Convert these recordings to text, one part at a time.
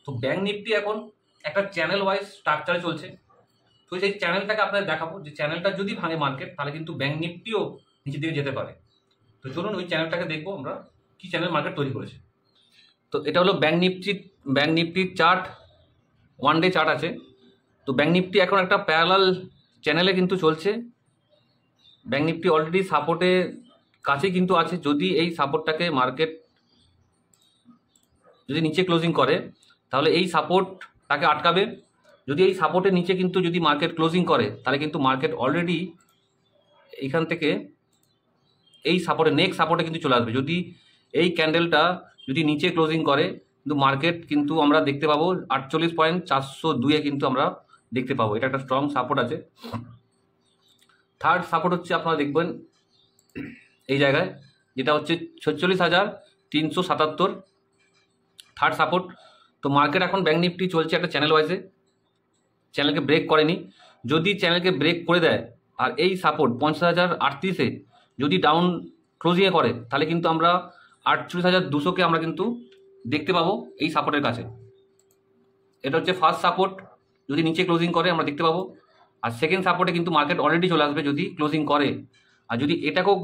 তো bank Nifty এখন একটা চ্যানেল ওয়াইজ স্ট্রাকচারে চলছে। তো সেই চ্যানেলটাকে আপনাদের দেখাবো যে চ্যানেলটা যদি ভাঙে মার্কেট তাহলে কিন্তু ব্যাংক নিফটিও নিচের দিকে যেতে পারে। তো চলুন ওই চ্যানেলটাকে দেখবো আমরা কি চ্যানেল মার্কেট তৈরি করেছে। তো এটা হলো ব্যাংক নিফটির চার্ট, 1 ডে চার্ট আছে। তো ব্যাংক নিফটি এখন একটা প্যারালাল চ্যানেলে কিন্তু চলছে। ব্যাংক নিফটি অলরেডি সাপোর্টের কাছে কিন্তু আছে। যদি এই সাপোর্টটাকে মার্কেট যদি নিচে ক্লোজিং করে তাহলে এই সাপোর্ট তাকে আটকাবে। যদি এই সাপোর্টের নিচে কিন্তু যদি মার্কেট ক্লোজিং করে তাহলে কিন্তু মার্কেট অলরেডি এইখান থেকে এই সাপোর্টে নেক্সট সাপোর্টে কিন্তু চলে আসবে। যদি এই ক্যান্ডেলটা যদি নিচে ক্লোজিং করে কিন্তু মার্কেট কিন্তু আমরা দেখতে পাবো 48.402-এ কিন্তু আমরা দেখতে পাবো। এটা একটা স্ট্রং সাপোর্ট আছে। থার্ড সাপোর্ট হচ্ছে আপনারা দেখবেন এই জায়গায়, যেটা হচ্ছে 46,377 থার্ড সাপোর্ট। তো মার্কেট এখন ব্যাংক নিফটি চলছে একটা চ্যানেল ওয়াইজে, চ্যানেলকে ব্রেক করেনি। যদি চ্যানেলকে ব্রেক করে দেয় আর এই সাপোর্ট 50,038-এ যদি ডাউন ক্লোজিংয়ে করে তাহলে কিন্তু আমরা 48,200-কে আমরা কিন্তু দেখতে পাবো এই সাপোর্টের কাছে। এটা হচ্ছে ফার্স্ট সাপোর্ট, যদি নিচে ক্লোজিং করে আমরা দেখতে পাবো। আর সেকেন্ড সাপোর্টে কিন্তু মার্কেট অলরেডি চলে আসবে যদি ক্লোজিং করে। আর যদি এটাকেও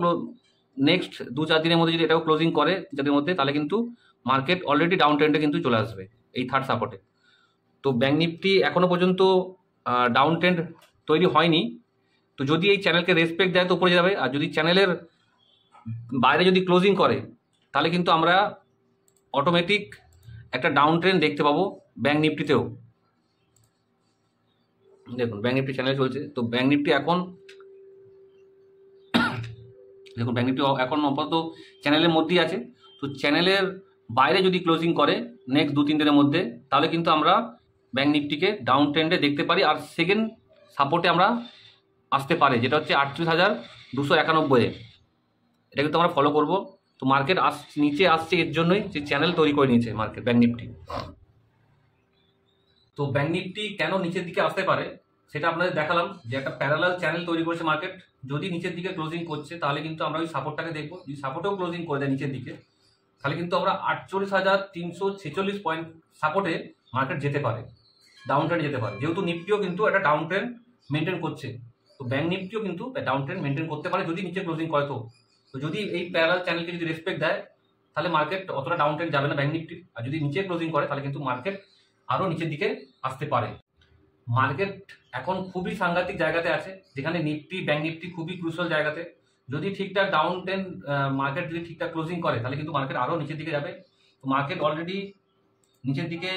নেক্সট 2-4 দিনের মধ্যে যদি এটাও ক্লোজিং করে যাদের মধ্যে, তাহলে কিন্তু মার্কেট অলরেডি ডাউন ট্রেন্ডে কিন্তু চলে আসবে এই থার্ড সাপোর্টে। তো ব্যাংক নিফটি এখনো পর্যন্ত ডাউন ট্রেন্ড তৈরি হয়নি। তো যদি এই চ্যানেলকে রেসপেক্ট দেয় তো উপরে যাবে। আর যদি চ্যানেলের বাইরে যদি ক্লোজিং করে তাহলে কিন্তু আমরা অটোমেটিক একটা ডাউন ট্রেন্ড দেখতে পাবো ব্যাংক নিফটিতেও। দেখুন ব্যাংক নিফটি চ্যানেল চলছে। তো ব্যাংক নিফটি এখন দেখুন ব্যাংক নিফটি এখন আপাতত চ্যানেলের মধ্যেই আছে। তো চ্যানেলের বাইরে যদি ক্লোজিং করে নেক্সট 2-3 দিনের মধ্যে তাহলে কিন্তু আমরা ব্যাংক নিফটিকে ডাউন ট্রেন্ডে দেখতে পারি। আর সেকেন্ড সাপোর্টে আমরা আসতে পারে, যেটা হচ্ছে 38,291-এ। এটা কিন্তু আমরা ফলো করব। তো মার্কেট নিচে আসছে এর জন্যই যে চ্যানেল তৈরি করে নিয়েছে মার্কেট ব্যাংক নিফটি। তো ব্যাংক নিফটি কেন নিচের দিকে আসতে পারে সেটা আপনাদের দেখালাম, যে একটা প্যারালাল চ্যানেল তৈরি করেছে মার্কেট। যদি নিচের দিকে ক্লোজিং করছে তাহলে কিন্তু আমরা ওই সাপোর্টটাকে দেখবো। যদি সাপোর্টেও ক্লোজিং করে দেয় নিচের দিকে তাহলে কিন্তু আমরা 48,346 পয়েন্ট সাপোর্টে মার্কেট যেতে পারে, ডাউন ট্রেন্ড যেতে পারে। যেহেতু নিফটিও কিন্তু একটা ডাউন ট্রেন্ড মেনটেন করছে, তো ব্যাংক নিফটিও কিন্তু ডাউন ট্রেন্ড মেনটেন করতে পারে যদি নিচে ক্লোজিং করে। তো যদি এই প্যারালাল চ্যানেলকে যদি রেসপেক্ট দেয় তাহলে মার্কেট অতটা ডাউন ট্রেন্ড যাবে না ব্যাংক নিফটির। আর যদি নিচে ক্লোজিং করে তাহলে কিন্তু মার্কেট আরও নিচের দিকে আসতে পারে। মার্কেট এখন খুবই সাংঘাতিক জায়গাতে আছে, যেখানে নিফটি ব্যাংক নিফটি খুবই ক্রুশাল জায়গাতে। যদি ঠিকঠাক ডাউন ট্রেন্ড মার্কেট যদি ঠিকঠাক ক্লোজিং করে তাহলে কিন্তু মার্কেট আরও নিচের দিকে যাবে। তো মার্কেট অলরেডি নিচের দিকে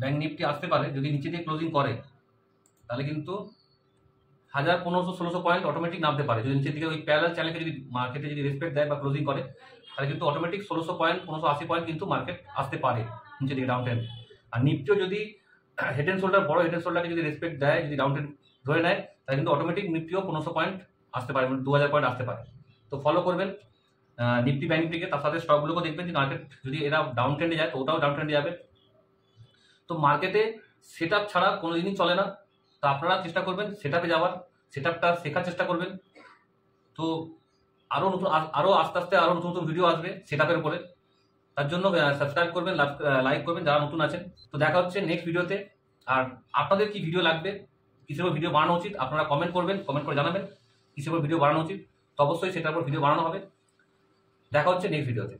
ব্যাংক নিফটি আসতে পারে। যদি নিচের দিকে ক্লোজিং করে তাহলে কিন্তু 1,500-1,600 পয়েন্ট অটোমেটিক নামতে পারে। যদি নিচের দিকে ওই প্যারালাল চ্যানেলকে যদি মার্কেটে যদি রেসপেক্ট দেয় বা ক্লোজিং করে তাহলে কিন্তু অটোমেটিক 1,600 পয়েন্ট 1,580 পয়েন্ট কিন্তু মার্কেট আসতে পারে নিচের দিকে ডাউন ট্রেন্ড। আর নিফটিও যদি হেড অ্যান্ড শোল্ডার বড় হেড অ্যান্ড শোল্ডারকে যদি রেসপেক্ট দেয়, যদি ডাউন ট্রেন্ড ধরে নেয় তাহলে কিন্তু অটোমেটিক নিফটিও 1,500 পয়েন্ট আসতে পারে, মানে 2,000 পয়েন্ট আসতে পারে। তো ফলো করবেন নিফটি ব্যাংক নিফটিকে, তার সাথে স্টকগুলোকে দেখবেন যে মার্কেট যদি এরা ডাউন ট্রেন্ডে যায় তো ওটাও ডাউন ট্রেন্ডে যাবে। তো মার্কেটে সেট আপ ছাড়া কোনোদিনই চলে না। তো আপনারা চেষ্টা করবেন সেট আপে যাওয়ার, সেট আপটা শেখার চেষ্টা করবেন। তো আরও আস্তে আস্তে আরও নতুন নতুন ভিডিও আসবে সেট আপের উপরে। তার জন্য সাবস্ক্রাইব করবেন, লাইক করবেন যারা নতুন আছেন। তো দেখা হচ্ছে নেক্সট ভিডিওতে। আর আপনাদের কি ভিডিও লাগবে, কিসের ভিডিও বানানো উচিত আপনারা কমেন্ট করবেন, কমেন্ট করে জানাবেন কিসের ভিডিও বানানো উচিত। তো অবশ্যই সেটার উপর ভিডিও বানানো হবে। দেখা হচ্ছে নেক্সট ভিডিওতে।